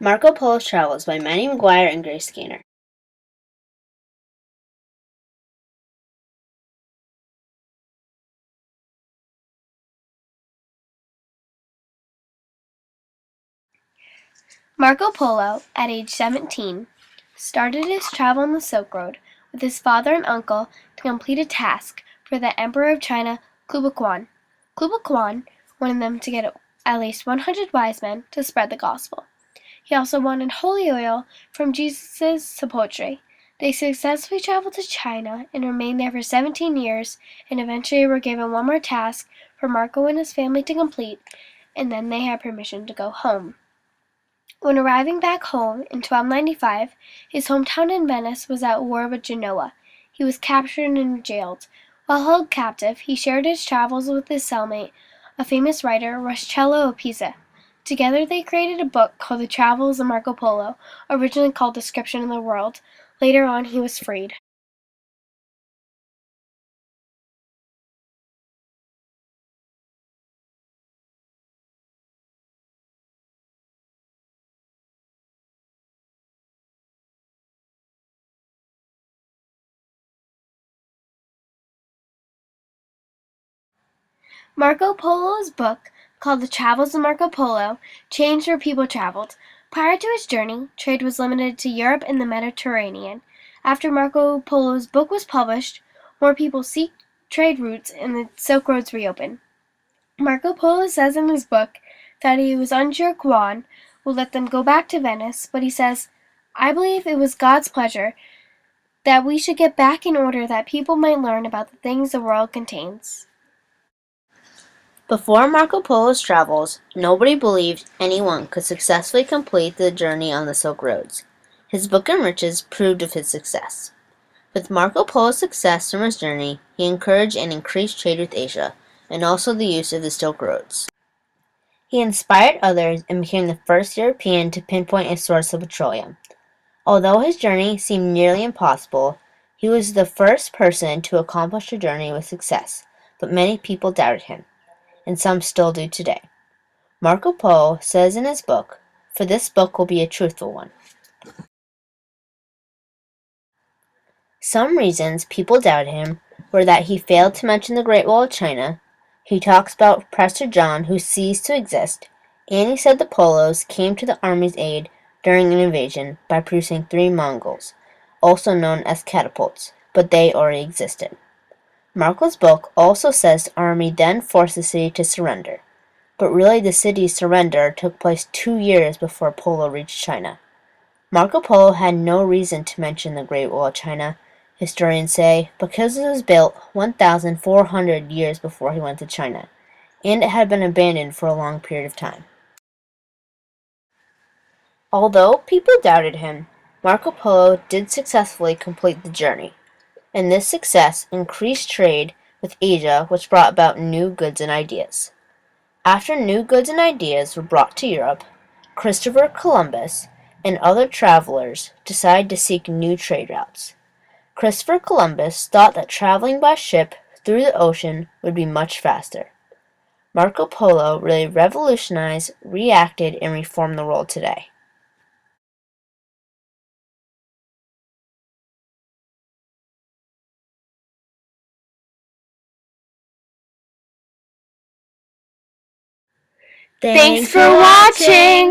Marco Polo's Travels by Manny McGuire and Grace Gaynor. Marco Polo, at age 17, started his travel on the Silk Road with his father and uncle to complete a task for the Emperor of China, Kublai Khan. Kublai Khan wanted them to get at least 100 wise men to spread the gospel. He also wanted holy oil from Jesus' sepulchre. They successfully traveled to China and remained there for 17 years, and eventually were given one more task for Marco and his family to complete, and then they had permission to go home. When arriving back home in 1295, his hometown in Venice was at war with Genoa. He was captured and jailed. While held captive, he shared his travels with his cellmate, a famous writer, Ruscello of Pisa. Together they created a book called The Travels of Marco Polo, originally called Description of the World. Later on he was freed. Marco Polo's book, called The Travels of Marco Polo, changed where people traveled. Prior to his journey, trade was limited to Europe and the Mediterranean. After Marco Polo's book was published, more people seek trade routes and the Silk Roads reopened. Marco Polo says in his book that he was unsure Kwan will let them go back to Venice, but he says, "I believe it was God's pleasure that we should get back in order that people might learn about the things the world contains." Before Marco Polo's travels, nobody believed anyone could successfully complete the journey on the Silk Roads. His book and riches proved of his success. With Marco Polo's success from his journey, he encouraged and increased trade with Asia, and also the use of the Silk Roads. He inspired others and became the first European to pinpoint a source of petroleum. Although his journey seemed nearly impossible, he was the first person to accomplish the journey with success, but many people doubted him, and some still do today. Marco Polo says in his book, "For this book will be a truthful one." Some reasons people doubted him were that he failed to mention the Great Wall of China, he talks about Prester John who ceased to exist, and he said the Polos came to the army's aid during an invasion by producing 3 Mongols, also known as catapults, but they already existed. Marco's book also says the army then forced the city to surrender, but really the city's surrender took place 2 years before Polo reached China. Marco Polo had no reason to mention the Great Wall of China, historians say, because it was built 1,400 years before he went to China, and it had been abandoned for a long period of time. Although people doubted him, Marco Polo did successfully complete the journey, and this success increased trade with Asia, which brought about new goods and ideas. After new goods and ideas were brought to Europe, Christopher Columbus and other travelers decided to seek new trade routes. Christopher Columbus thought that traveling by ship through the ocean would be much faster. Marco Polo really revolutionized, reacted, and reformed the world today. Thanks for watching!